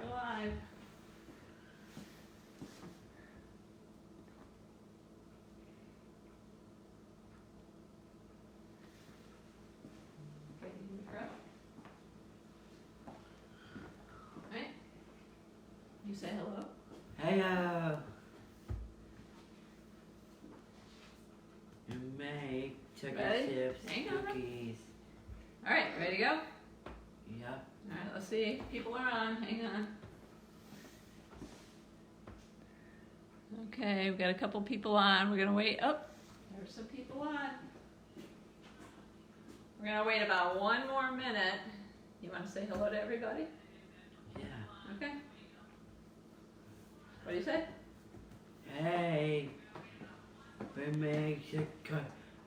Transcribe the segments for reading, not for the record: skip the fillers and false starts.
We're live. Ready to go? Right? You say hello. Hello. And make chocolate Ready? chips, Hang on. cookies. All right, ready to go? All Yep. right, let's see. People are on. Hang on. Okay, we've got a couple people on. We're gonna wait. Oh, there's some people on. We're gonna wait about 1 more minute. You want to say hello to everybody? Yeah. Okay. What do you say? Hey. We make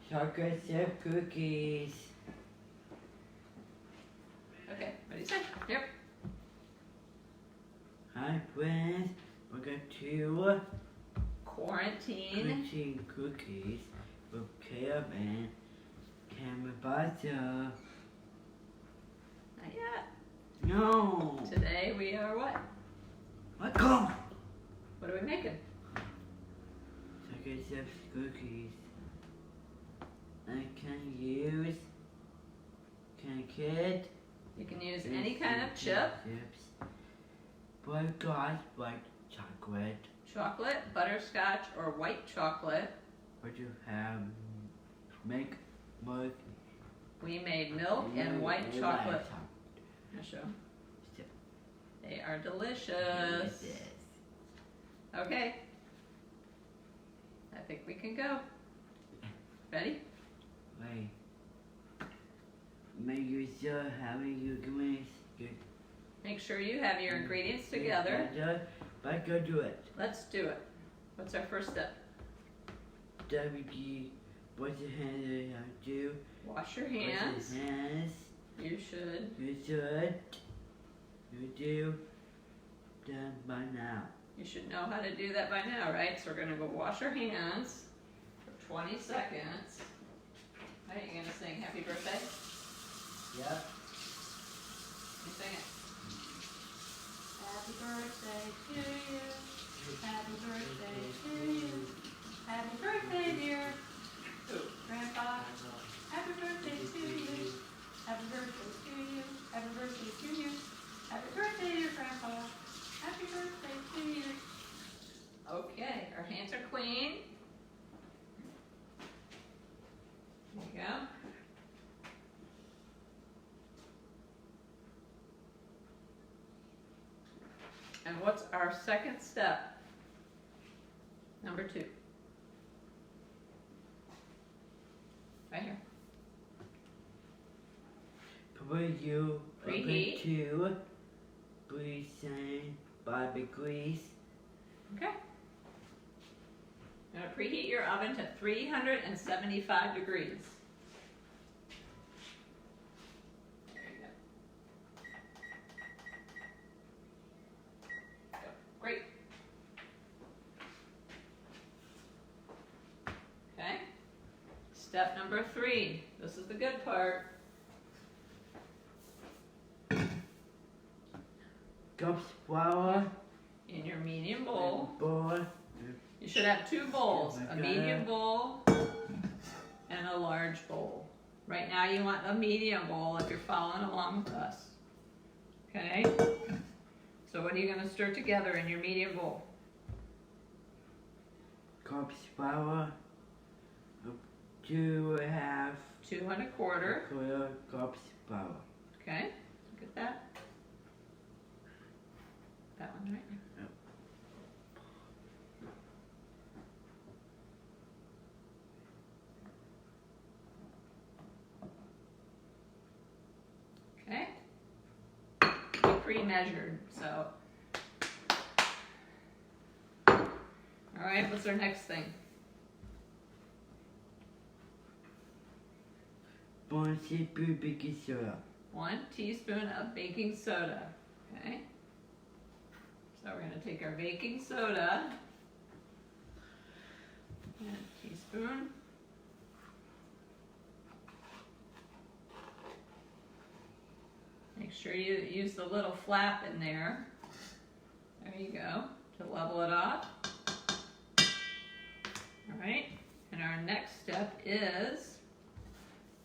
chocolate chip cookies. Okay, what do you say? Here. Hi friends. We're going to Quarantine. crunchy cookies with kale and caramel butter. Not yet. No. Today we are what? Let go. What are we making? Chocolate chips cookies. I can use kid. You can use any kind of chip. Chips. But got white chocolate. Chocolate, butterscotch, or white chocolate. What you have make milk We made milk and white chocolate. I'll show. They are delicious. Okay. I think we can go. Ready? Wait. Make you still having your ingredients. Make sure you have your ingredients together. But go do it. Let's do it. What's our first step? WG, what's your hand do? Wash your hands. Wash your hands. You should. You should. You do. Done by now. You should know how to do that by now, right? So we're gonna go wash our hands for 20 seconds. All right, you gonna sing happy birthday? Yep. You sing it. Happy birthday to you. Happy birthday to you. Happy birthday, dear. Who? Grandpa. Happy birthday to you. Happy birthday to you. Happy birthday to you. Happy birthday, dear Grandpa. Happy birthday to you. Okay, our hands are clean. There you go. And what's our second step? Number 2. Right here. Put you Preheat. to 375 degrees. Okay. Now preheat your oven to 375 degrees. There you go. Great. Okay. Step number 3. This is the good part. Cups flour. In your medium bowl. Bowl. You should have 2 bowls, a Okay. medium bowl and a large bowl. Right now you want a medium bowl if you're following along with us. Okay? So what are you going to stir together in your medium bowl? Cups flour. 2.5 2 1/4. quarter cups flour. Okay? Look at that. That one right there. Yep. Okay? Pre-measured, so. Alright, what's our next thing? 1 teaspoon baking soda. 1 teaspoon of baking soda. Okay? So we're going to take our baking soda. And a teaspoon. Make sure you use the little flap in there. There you go, to level it off. All right, and our next step is,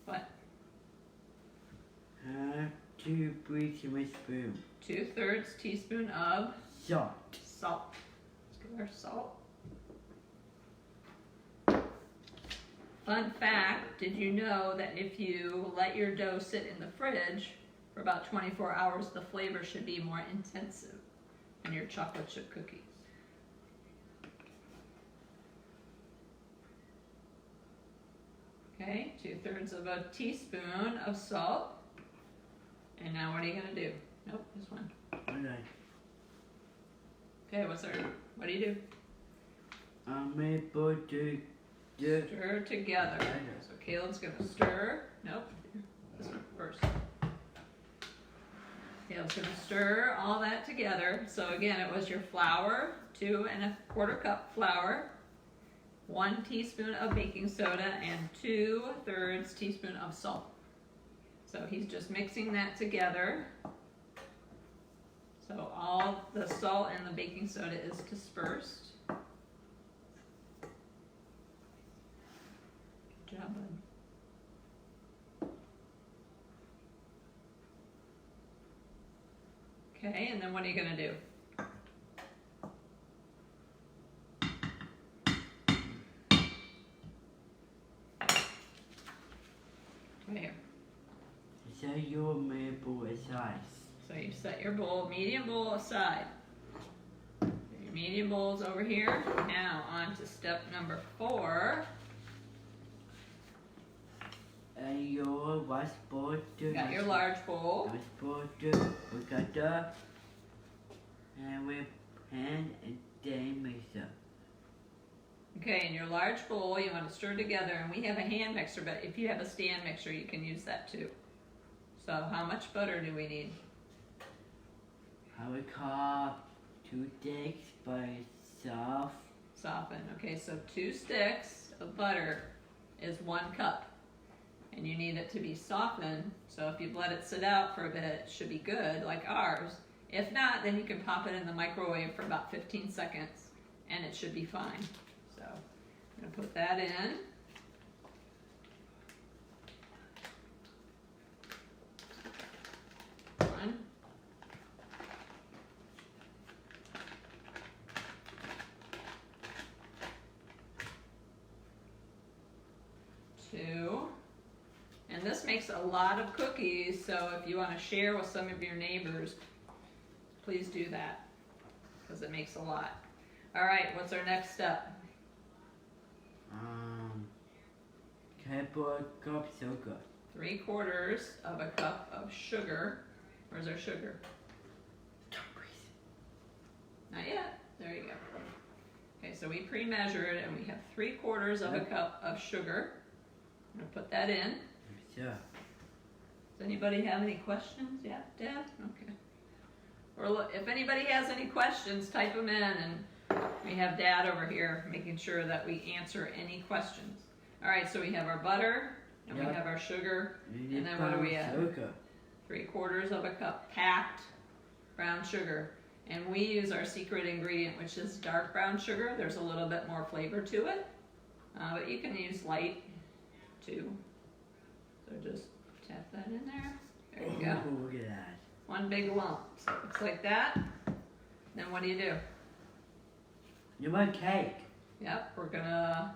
what? Half tablespoon. 2/3 teaspoon of Salt. salt. Let's get our salt. Fun fact, did you know that if you let your dough sit in the fridge for about 24 hours, the flavor should be more intensive in your chocolate chip cookies? Okay, 2/3 of a teaspoon of salt. And now what are you gonna do? Nope, this one. Alright. Okay, what do you do? I'm able to do. Stir together. So Caleb's gonna stir. Nope, this one first. Caleb's gonna stir all that together. So again, it was your flour, 2 1/4 cup flour, 1 teaspoon of baking soda, and 2/3 teaspoon of salt. So he's just mixing that together. So all the salt and the baking soda is dispersed. Good job, bud. Okay, and then what are you gonna do? Right here. Set your maple aside. So you set your bowl, medium bowl aside. Your medium bowl's over here. Now on to step number 4. And your wash bowl to. Got your large bowl. Wash bowl to. We got the. And with hand and then mixer. Okay, in your large bowl, you want to stir together, and we have a hand mixer, but if you have a stand mixer, you can use that too. So how much butter do we need? I would call 2 sticks, but it's soft. Soften. Okay, so 2 sticks of butter is 1 cup. And you need it to be softened, so if you've let it sit out for a bit, it should be good, like ours. If not, then you can pop it in the microwave for about 15 seconds, and it should be fine. So I'm gonna put that in. One. 2. And this makes a lot of cookies, so if you want to share with some of your neighbors, please do that, because it makes a lot. All right, what's our next step? Couple cup sugar. 3/4 of a cup of sugar. Where's our sugar? Not yet. There you go. Okay, so we pre-measured, and we have 3/4 of a cup of sugar. I'm gonna put that in. Sure. Does anybody have any questions? Yeah, Dad? Okay. Or look, if anybody has any questions, type them in, and we have Dad over here making sure that we answer any questions. All right, so we have our butter, and we have our sugar, and then what do we have? Sugar. 3/4 of a cup packed brown sugar. And we use our secret ingredient, which is dark brown sugar. There's a little bit more flavor to it, but you can use light too. So just tap that in there. There you go. Oh, look at that. 1 big lump. So it looks like that. Then what do? You want cake? Yep, we're gonna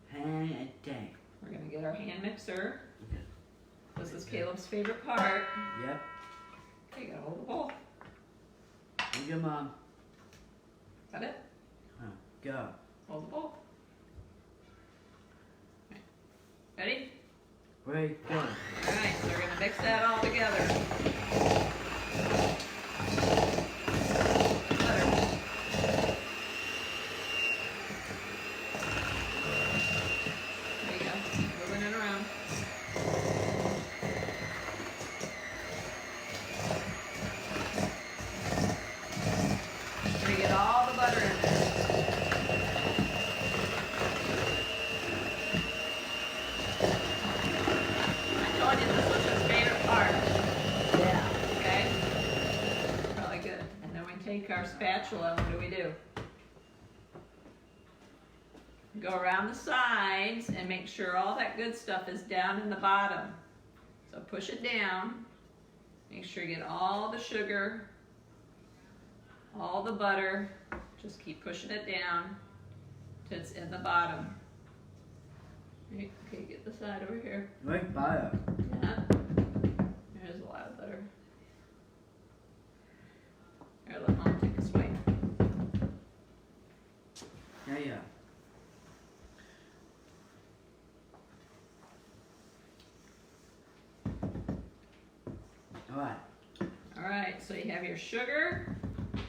Hand and tank. get our hand mixer. Okay. This is Caleb's favorite part. Yep. Okay, you gotta hold the bowl. Look at Mom. Is that it? Go. Hold the bowl. Okay. Ready? Wait, go. Alright, so we're gonna mix that all together. Butter. There you go. Moving it around. We're gonna get all the butter in there. I told you this was his favorite part. our spatula, what do? Go around the sides and make sure all that good stuff is down in the bottom. So push it down. Make sure you get all the sugar, all the butter. Just keep pushing it down till it's in the bottom. Okay, get the side over here. Right butter. Yeah. There's a lot of butter. Here, let Mom take a swig. Yeah. Alright, so you have your sugar,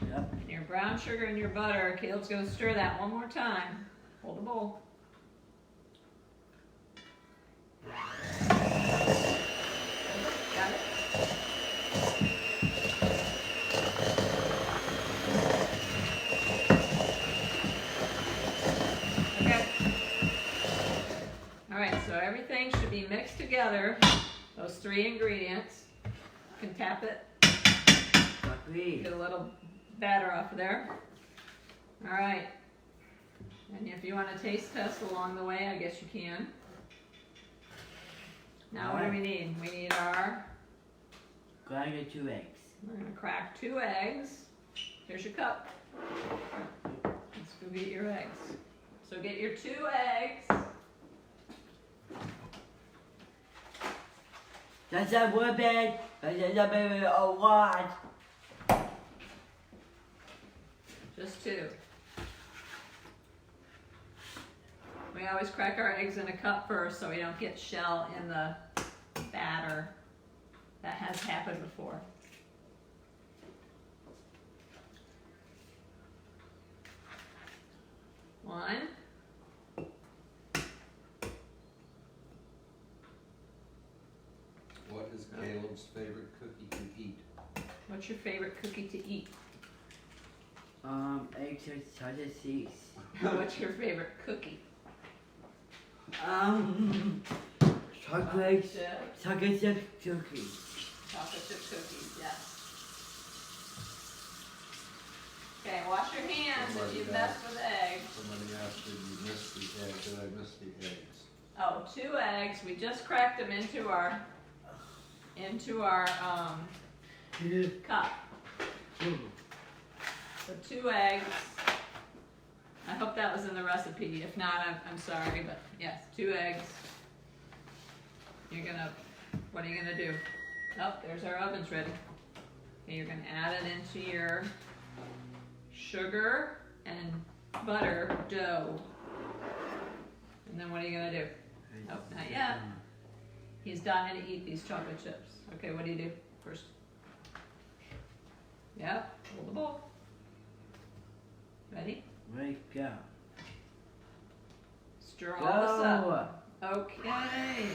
Yep. and your brown sugar and your butter. Caleb's going to stir that one more time. Hold the bowl. Got it? Okay. Alright, so everything should be mixed together. Those three ingredients. You can tap it. Get a little batter off of there. Alright. And if you want to taste test along the way, I guess you can. Now what do we need? We need our... Grind 2 eggs. We're going to crack 2 eggs. Here's your cup. Let's go get your eggs. So get your 2 eggs. That's a woman. That's a baby. Oh, what? Just 2. We always crack our eggs in a cup first so we don't get shell in the batter. That has happened before. One. What is Caleb's favorite cookie to eat? What's your favorite cookie to eat? Eggs and sausage seeds. What's your favorite cookie? Chocolate chip cookies. Chocolate chip cookies, yes. Okay, wash your hands if you messed with eggs. Somebody asked, did you miss the egg? Did I miss the eggs? Oh, 2 eggs. We just cracked them into our cup. So 2 eggs. I hope that was in the recipe. If not, I'm sorry, but yes, 2 eggs. What are you gonna do? Oh, there's our oven's ready. Okay, you're gonna add it into your sugar and butter dough. And then what are you gonna do? Nope, not yet. He's dying to eat these chocolate chips. Okay, what do you do first? Yep, hold the bowl. Ready? Ready, go. Stir all this up. Okay.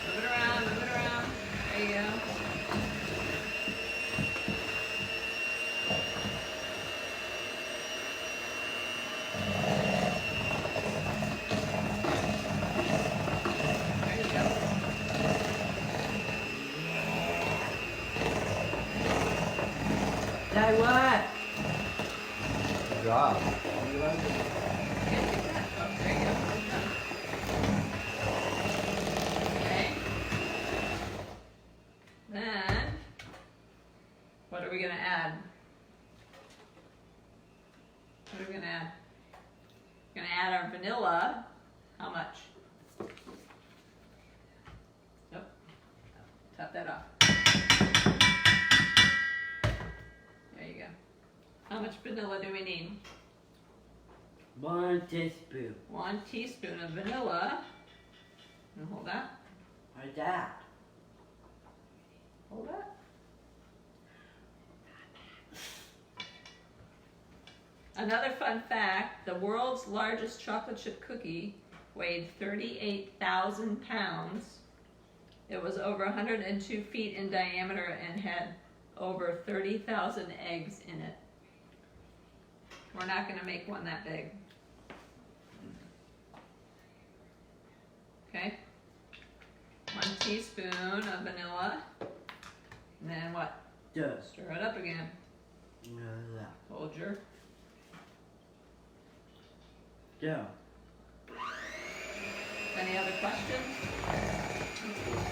Move it around, move it around. There you go. There you go. That what? Good job. Okay. Then, what are we going to add? What are we going to add? We're going to add our vanilla. How much? Nope. Top that off. There you go. How much vanilla do we need? 1 teaspoon. 1 teaspoon of vanilla. And hold that. Like that. Hold that. Another fun fact, the world's largest chocolate chip cookie weighed 38,000 pounds. It was over 102 feet in diameter and had over 30,000 eggs in it. We're not going to make one that big. Okay? 1 teaspoon of vanilla. And then what? Stir. Stir it up again. Relax. Hold your. Stir. Any other questions?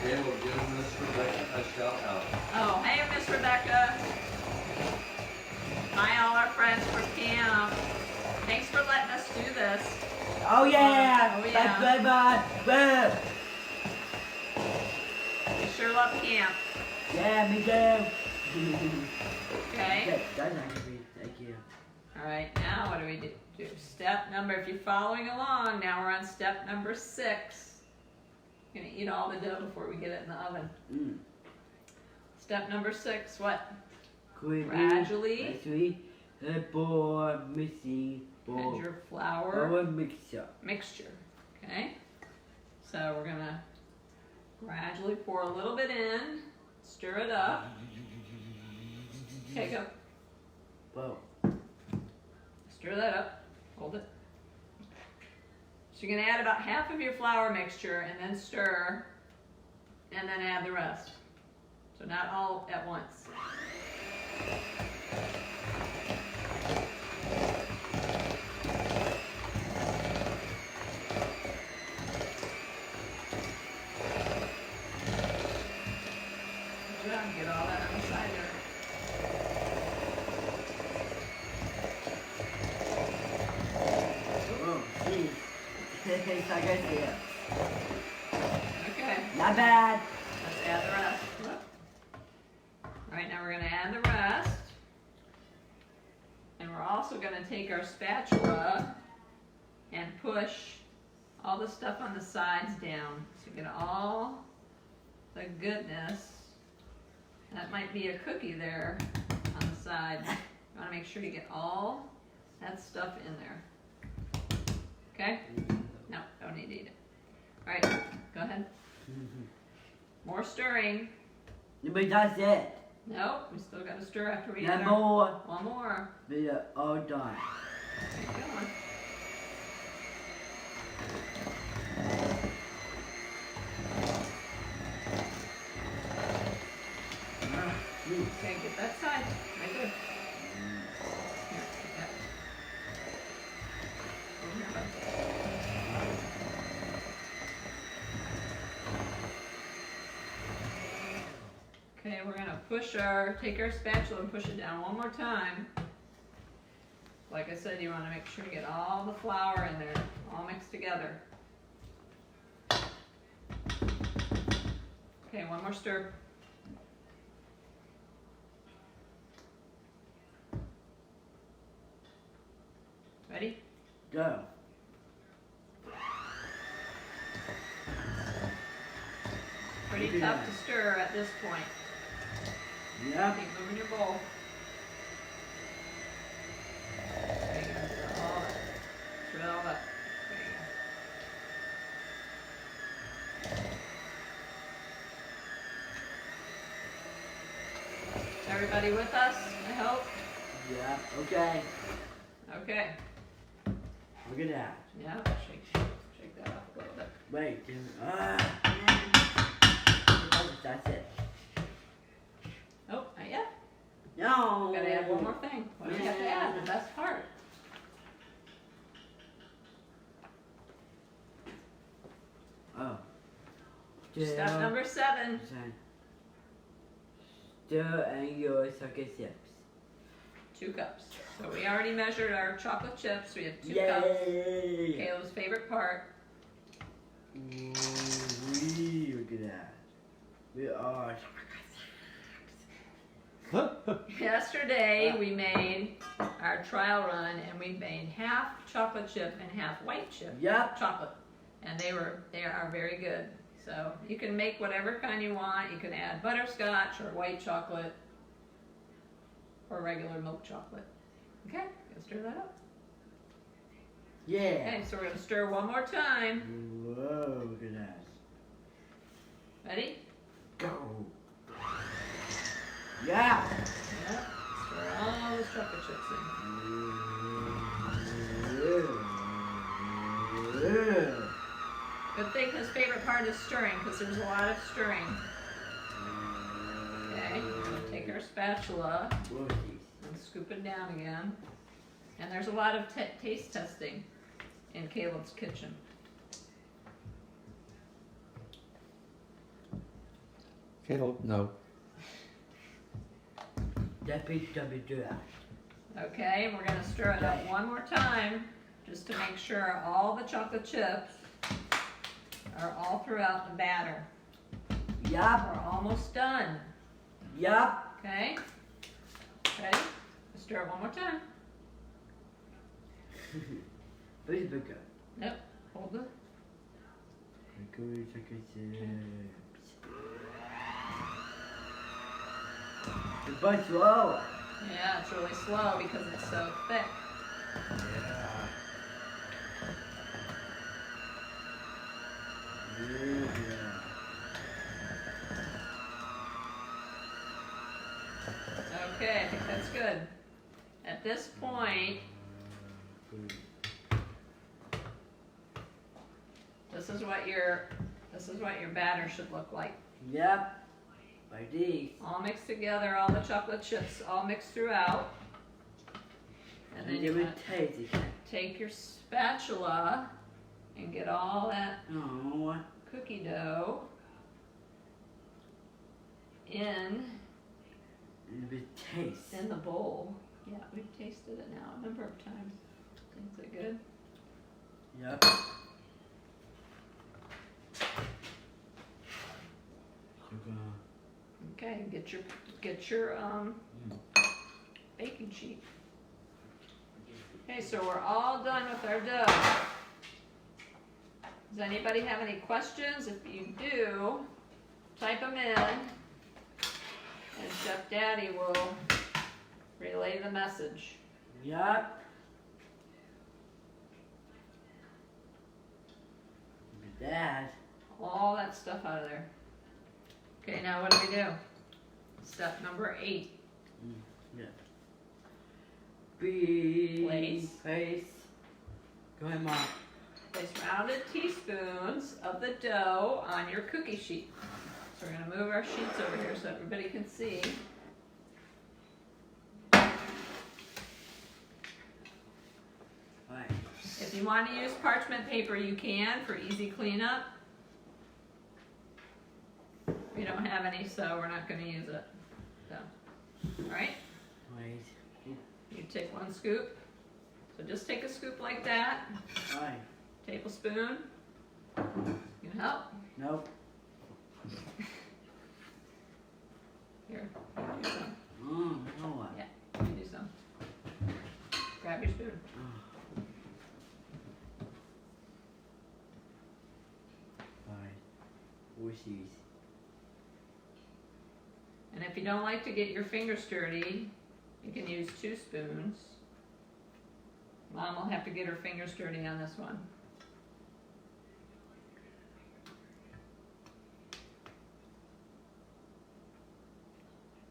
Okay, we'll give Miss Rebecca a shout out. Oh, hey, Miss Rebecca. Hi, all our friends from camp. Thanks for letting us do this. Oh yeah! Oh, yeah. Bye. We sure love camp. Yeah, me too. Okay. That's actually, thank you. All right. Now what do we do? Step number. If you're following along, now we're on step number 6. Gonna eat all the dough before we get it in the oven. Step number 6. What? Gradually pour mixing add your flour our mixture. mixture. Okay. So we're gonna gradually pour a little bit in, stir it up. Okay, go. Whoa. Stir that up. Hold it. So you're gonna add about half of your flour mixture and then stir, and then add the rest. So not all at once. Good job. Get all that on the side there. Oh, geez. It's like I said. Okay. Not bad. Let's add the rest. Alright, now we're going to add the rest. And we're also going to take our spatula and push all the stuff on the sides down. So you get all the goodness. That might be a cookie there on the side. You want to make sure you get all that stuff in there. Okay? No, don't need to eat it. Alright, go ahead. More stirring. But that's it. Nope, we still got to stir after we Not add our... more. One more. We are all done. Keep going. Okay, get that side. Right good. Here, take that. Over here, bud. Okay, we're gonna take our spatula and push it down one more time. Like I said, you want to make sure you get all the flour in there, all mixed together. Okay, one more stir. Ready? Go. Pretty tough to stir at this point. Yep. Keep moving your bowl. There you go. Stir all that. Stir it all up. There you go. Everybody with us, I hope? Yeah. Okay. Okay. Look at that. Yeah, shake that up a little bit. Wait. That's it. Oh, not yet. No. Gotta add one more thing. What do we have to add? The best part. Oh. Step number 7. Stir and your chocolate chips. 2 cups. So we already measured our chocolate chips. We have 2 Yay! cups. Caleb's favorite part. Ooh, look at that. We are. Yesterday we made our trial run and we made half chocolate chip and half white chip Yep. chocolate, and they are very good. So you can make whatever kind you want. You can add butterscotch or white chocolate or regular milk chocolate. Okay, let's stir that up. Yeah. Okay, so we're gonna stir one more time. Whoa, look at that. Ready? Go. Yeah. Yep. Stir all the chocolate chips in. Good thing his favorite part is stirring, because there's a lot of stirring. Okay, take our spatula Roasties. and scoop it down again. And there's a lot of taste testing in Caleb's kitchen. Caleb, no. WWW. Okay, we're gonna stir it up one more time, just to make sure all the chocolate chips are all throughout the batter. Yup. We're almost done, Yup. okay? Ready? Stir it one more time. Where's the bigger? Nope, hold the, Chocolate chips. It's much slower. yeah, it's really slow because it's so thick. Okay, I think that's good. At this point, this is what your batter should look like. Yep. Like these. All mixed together, all the chocolate chips all mixed throughout. And then you you would want to taste it. take your spatula and get all that Oh. cookie dough in It would taste. the bowl. Yeah, we've tasted it now a number of times. Is it good? Yep. Sugar. Okay, get your baking sheet. Okay, so we're all done with our dough. Does anybody have any questions? If you do, type them in, and Chef Daddy will relay the message. Yep. Look at that. All that stuff out of there. Okay, now what do? Step number 8. Yeah. Be Place. Go ahead, Mom. Place rounded teaspoons of the dough on your cookie sheet. So we're going to move our sheets over here so everybody can see. Right. If you want to use parchment paper, you can for easy cleanup. We don't have any, so we're not going to use it. So, all right, Wait. you take one scoop. So just take a scoop like that. Right. Tablespoon. You help? Nope. Here, you do some. No one. Yeah, you do some. Grab your spoon. Right. Wishies. And if you don't like to get your fingers dirty, you can use 2 spoons. Mom will have to get her fingers dirty on this one.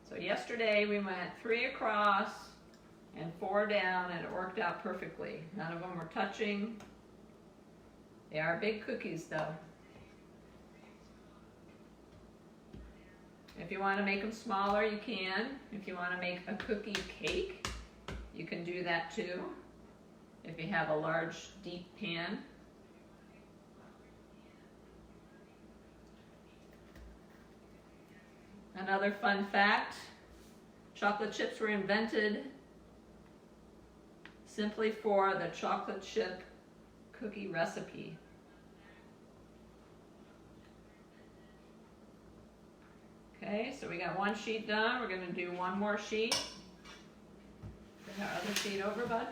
So yesterday we went 3 across and 4 down, and it worked out perfectly. None of them were touching. They are big cookies though. If you want to make them smaller, you can. If you want to make a cookie cake, you can do that too. If you have a large, deep pan. Another fun fact, chocolate chips were invented simply for the chocolate chip cookie recipe. Okay, so we got one sheet done. We're going to do one more sheet. Bring our other sheet over, bud.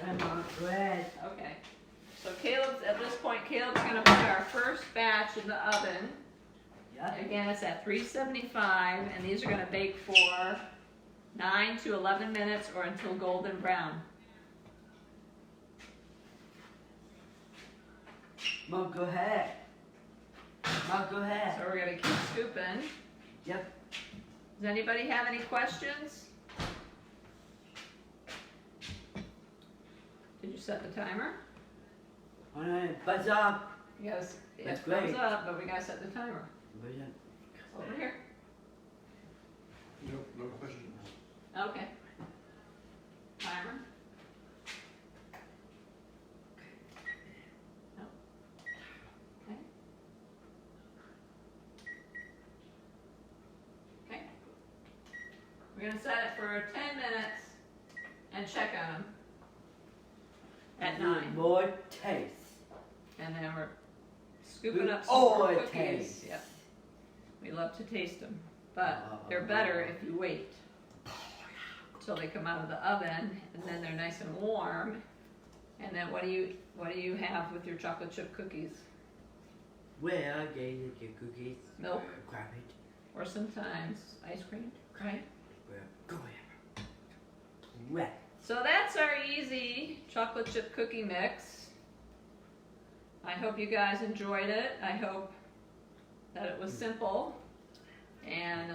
Come on, go ahead. Okay. So at this point, Caleb's going to put our first batch in the oven. Yep. Again, it's at 375, and these are going to bake for 9 to 11 minutes or until golden brown. Mom, go ahead. Mom, go ahead. So we're going to keep scooping. Yep. Does anybody have any questions? Did you set the timer? All right, buzz up. Yes. That's It thumbs great. up, but we got to set the timer. Buzz up. Over here. We're gonna set it for 10 minutes and check on them at 9. More taste. And then we're scooping up some All more it cookies. tastes. Yep. We love to taste them, but they're better if you wait till they come out of the oven, and then they're nice and warm. And then what do you have with your chocolate chip cookies? Well, I gave it your cookies. Milk. Grab it. Or sometimes ice cream, right? Well, go ahead. Well, So that's our easy chocolate chip cookie mix. I hope you guys enjoyed it. I hope that it was simple and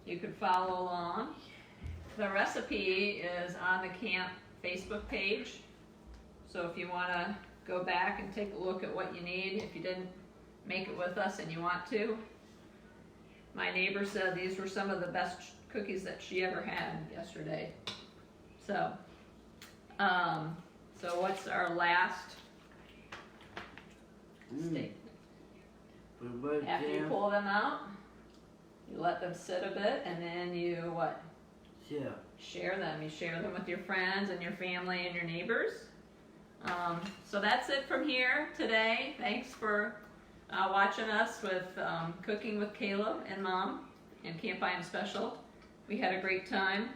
you could follow along. The recipe is on the camp Facebook page. So if you want to go back and take a look at what you need, if you didn't make it with us and you want to. My neighbor said these were some of the best cookies that she ever had yesterday. So, so what's our last steak? After you pull them out, you let them sit a bit, and then you what? Yeah. Share them. You share them with your friends and your family and your neighbors. So that's it from here today. Thanks for watching us with Cooking with Caleb and Mom and Camp I Am Special. We had a great time.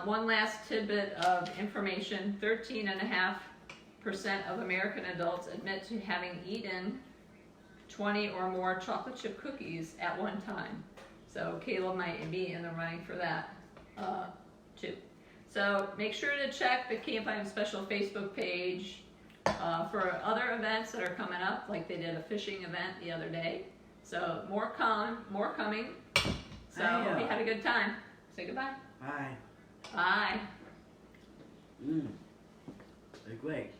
One last tidbit of information: 13.5% of American adults admit to having eaten 20 or more chocolate chip cookies at one time. So Caleb might be in the running for that too. So make sure to check the Camp I Am Special Facebook page for other events that are coming up, like they did a fishing event the other day. So more coming. So hope you had a good time. Say goodbye. Bye. Bye. They're great.